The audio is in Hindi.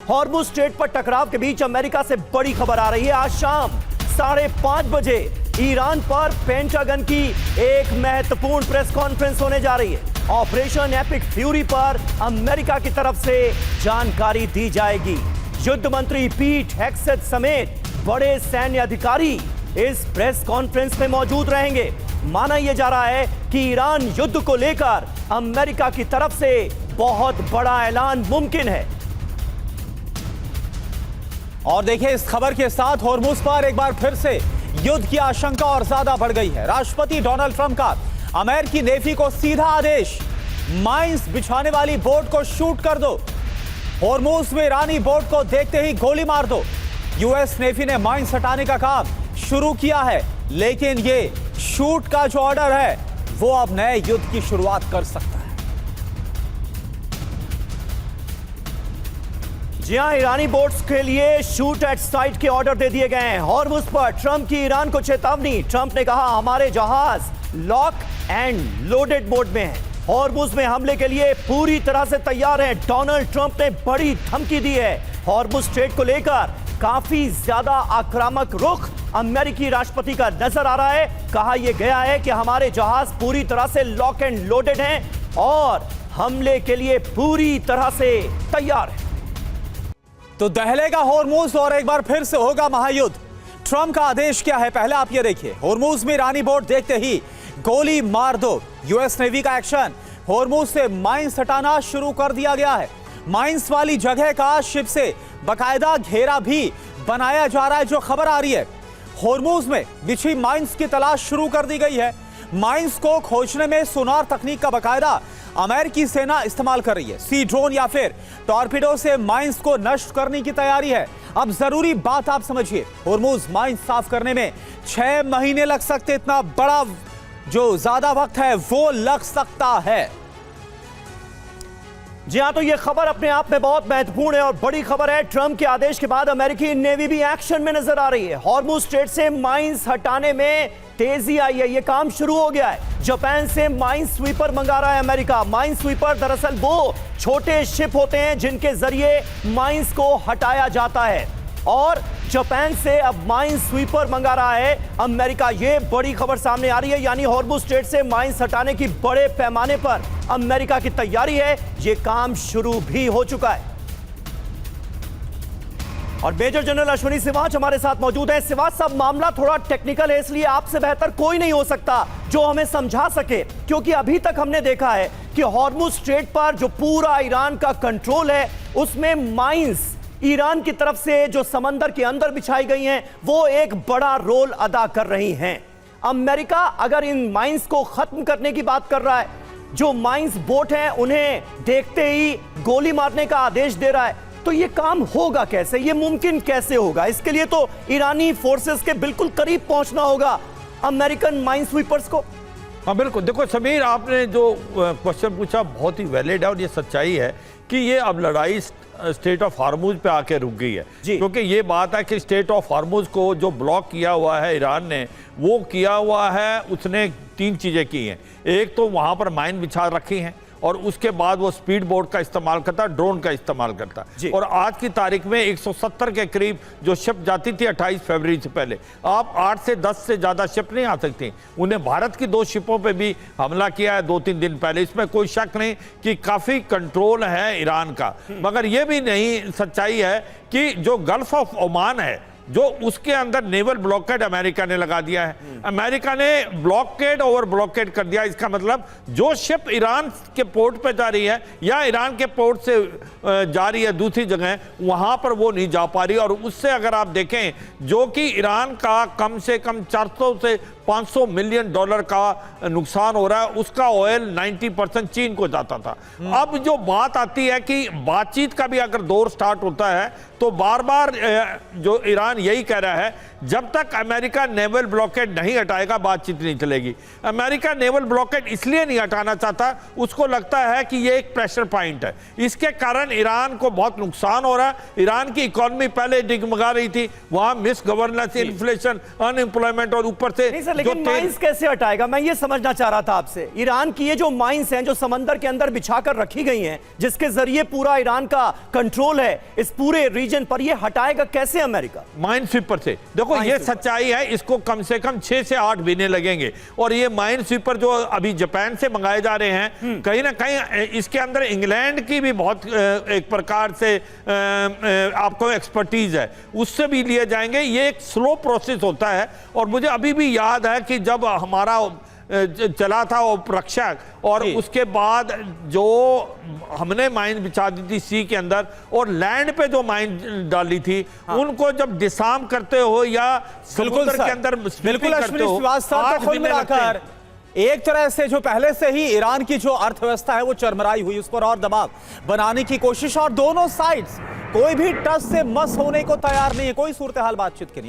हॉर्मुज स्ट्रेट पर टकराव के बीच अमेरिका से बड़ी खबर आ रही है। आज शाम 5:30 बजे ईरान पर पेंटागन की एक महत्वपूर्ण प्रेस कॉन्फ्रेंस होने जा रही है। ऑपरेशन एपिक फ्यूरी पर अमेरिका की तरफ से जानकारी दी जाएगी। युद्ध मंत्री पीट हेग्सेथ समेत बड़े सैन्य अधिकारी इस प्रेस कॉन्फ्रेंस में मौजूद रहेंगे। माना यह जा रहा है कि ईरान युद्ध को लेकर अमेरिका की तरफ से बहुत बड़ा ऐलान मुमकिन है। और देखिए, इस खबर के साथ हॉर्मुज पर एक बार फिर से युद्ध की आशंका और ज्यादा बढ़ गई है। राष्ट्रपति डोनाल्ड ट्रंप का अमेरिकी नेवी को सीधा आदेश, माइंस बिछाने वाली बोट को शूट कर दो। हॉर्मुज में ईरानी बोट को देखते ही गोली मार दो। यूएस नेवी ने माइंस हटाने का काम शुरू किया है, लेकिन ये शूट का जो ऑर्डर है वो अब नए युद्ध की शुरुआत कर सकता है। जी हां, ईरानी बोट्स के लिए शूट एट साइट के ऑर्डर दे दिए गए हैं। हॉर्मुज पर ट्रंप की ईरान को चेतावनी। ट्रंप ने कहा, हमारे जहाज लॉक एंड लोडेड मोड में हैं। हॉर्मुज में हमले के लिए पूरी तरह से तैयार हैं। डोनाल्ड ट्रंप ने बड़ी धमकी दी है। हॉर्मुज स्ट्रेट को लेकर काफी ज्यादा आक्रामक रुख अमेरिकी राष्ट्रपति का नजर आ रहा है। कहा यह गया है कि हमारे जहाज पूरी तरह से लॉक एंड लोडेड हैं और हमले के लिए पूरी तरह से तैयार है। तो दहलेगा हॉर्मुज और एक बार फिर से होगा महायुद्ध। ट्रंप का आदेश क्या है, पहले आप ये देखिए। हॉर्मुज में ईरानी बोट देखते ही गोली मार दो। यूएस नेवी का एक्शन, हॉर्मुज से माइंस हटाना शुरू कर दिया गया है। माइंस वाली जगह का शिप से बकायदा घेरा भी बनाया जा रहा है। जो खबर आ रही है, हॉर्मुज में बिछी माइंस की तलाश शुरू कर दी गई है। माइंस को खोजने में सोनार तकनीक का बकायदा अमेरिकी सेना इस्तेमाल कर रही है। सी ड्रोन या फिर टॉर्पीडो से माइंस को नष्ट करने की तैयारी है। अब जरूरी बात आप समझिए, हॉर्मुज माइंस साफ करने में 6 महीने लग सकते। इतना बड़ा जो ज्यादा वक्त है वो लग सकता है। जी हां, तो यह खबर अपने आप में बहुत महत्वपूर्ण है और बड़ी खबर है। ट्रंप के आदेश के बाद अमेरिकी नेवी भी एक्शन में नजर आ रही है। हॉर्मुज स्ट्रेट से माइंस हटाने में तेजी आई है। यह काम शुरू हो गया है। जापान से माइंस स्वीपर मंगा रहा है अमेरिका। माइंस स्वीपर दरअसल वो छोटे शिप होते हैं जिनके जरिए माइंस को हटाया जाता है और जापान से अब माइंस स्वीपर मंगा रहा है अमेरिका। यह बड़ी खबर सामने आ रही है, यानी हॉर्मुज स्ट्रेट से माइंस हटाने की बड़े पैमाने पर अमेरिका की तैयारी है। यह काम शुरू भी हो चुका है। और मेजर जनरल अश्विनी सिवाच हमारे साथ मौजूद है। सिवाच साहब, मामला थोड़ा टेक्निकल है, इसलिए आपसे बेहतर कोई नहीं हो सकता जो हमें समझा सके, क्योंकि अभी तक हमने देखा है कि हॉर्मुज स्ट्रेट पर जो पूरा ईरान का कंट्रोल है उसमें माइंस ईरान की तरफ से जो समंदर के अंदर बिछाई गई हैं वो एक बड़ा रोल अदा कर रही हैं। अमेरिका अगर इन माइंस को खत्म करने की बात कर रहा है, जो माइंस बोट हैं उन्हें देखते ही गोली मारने का आदेश दे रहा है, तो ये काम होगा कैसे, ये मुमकिन कैसे होगा? इसके लिए तो ईरानी फोर्सेस के बिल्कुल करीब पहुंचना होगा अमेरिकन माइन स्वीपर्स को। हाँ बिल्कुल, देखो समीर, आपने जो क्वेश्चन पूछा बहुत ही वैलिड है और ये सच्चाई है कि ये अब लड़ाई स्टेट ऑफ हॉर्मुज पे आके रुक गई है। क्योंकि ये बात है कि स्टेट ऑफ हॉर्मुज को जो ब्लॉक किया हुआ है ईरान ने, वो किया हुआ है, उसने 3 चीज़ें की हैं। एक तो वहाँ पर माइन बिछा रखी हैं और उसके बाद वो स्पीड बोट का इस्तेमाल करता, ड्रोन का इस्तेमाल करता। और आज की तारीख में 170 के करीब जो शिप जाती थी 28 फरवरी से पहले, आप 8 से 10 से ज़्यादा शिप नहीं आ सकती। उन्हें भारत की 2 शिपों पे भी हमला किया है 2-3 दिन पहले। इसमें कोई शक नहीं कि काफ़ी कंट्रोल है ईरान का। मगर ये भी नहीं सच्चाई है कि जो गल्फ ऑफ ओमान है, जो उसके अंदर नेवल ब्लॉकेड अमेरिका ने लगा दिया है। अमेरिका ने ब्लॉकेड ओवर ब्लॉकेड कर दिया। इसका मतलब जो शिप ईरान के पोर्ट पे जा रही है या ईरान के पोर्ट से जा रही है दूसरी जगह, वहां पर वो नहीं जा पा रही। और उससे अगर आप देखें, जो कि ईरान का कम से कम 400 से 500 मिलियन डॉलर का नुकसान हो रहा है, उसका ऑयल 90% चीन को जाता था। अब जो बात आती है कि बातचीत का भी अगर दौर स्टार्ट होता है तो बार बार जो ईरान यही कह रहा है जब तक अमेरिका नेवल ब्लॉकेड नहीं हटाएगा बातचीत नहीं चलेगी। अमेरिका नेवल ब्लॉकेड इसलिए नहीं हटाना चाहता, उसको लगता है कि ये एक प्रेशर पॉइंट है, इसके कारण ईरान को बहुत नुकसान हो रहा है। ईरान की इकोनॉमी पहले डिगमगा रही थी, वहां मिस गवर्नेंस, इन्फ्लेशन, अनएम्प्लॉयमेंट और ऊपर से नहीं सर, लेकिन माइंस कैसे हटाएगा? मैं ये समझना चाह रहा था आपसे। ईरान की ये जो माइंस हैं जो समंदर के अंदर बिछाकर रखी गई हैं, जिसके जरिए पूरा ईरान का कंट्रोल है इस पूरे रीजन पर, ये हटाएगा कैसे अमेरिका? माइन स्वीपर से। देखो ये सच्चाई है, इसको कम से कम 6 से 8 महीने लगेंगे। और ये माइन स्वीपर जो अभी जापान से मंगाए जा रहे हैं, कहीं ना कहीं इसके अंदर इंग्लैंड की भी बहुत एक प्रकार से आपको एक्सपर्टीज है, उससे भी लिए जाएंगे। ये एक स्लो प्रोसेस होता है। और मुझे अभी भी याद है कि जब हमारा चला था वो रक्षक, और उसके बाद जो हमने माइन बिछा दी थी सी के अंदर और लैंड पे जो माइन डाली थी, उनको जब डिसार्म करते हो या समुद्र के अंदर बिल्कुल अश्विनी श्रीवास्तव, तो कुल मिलाकर एक तरह से जो पहले से ही ईरान की जो अर्थव्यवस्था है वो चरमराई हुई, उस पर और दबाव बनाने की कोशिश, और दोनों साइड्स कोई भी टस से मस होने को तैयार नहीं है, कोई सूरत हाल बातचीत की नहीं।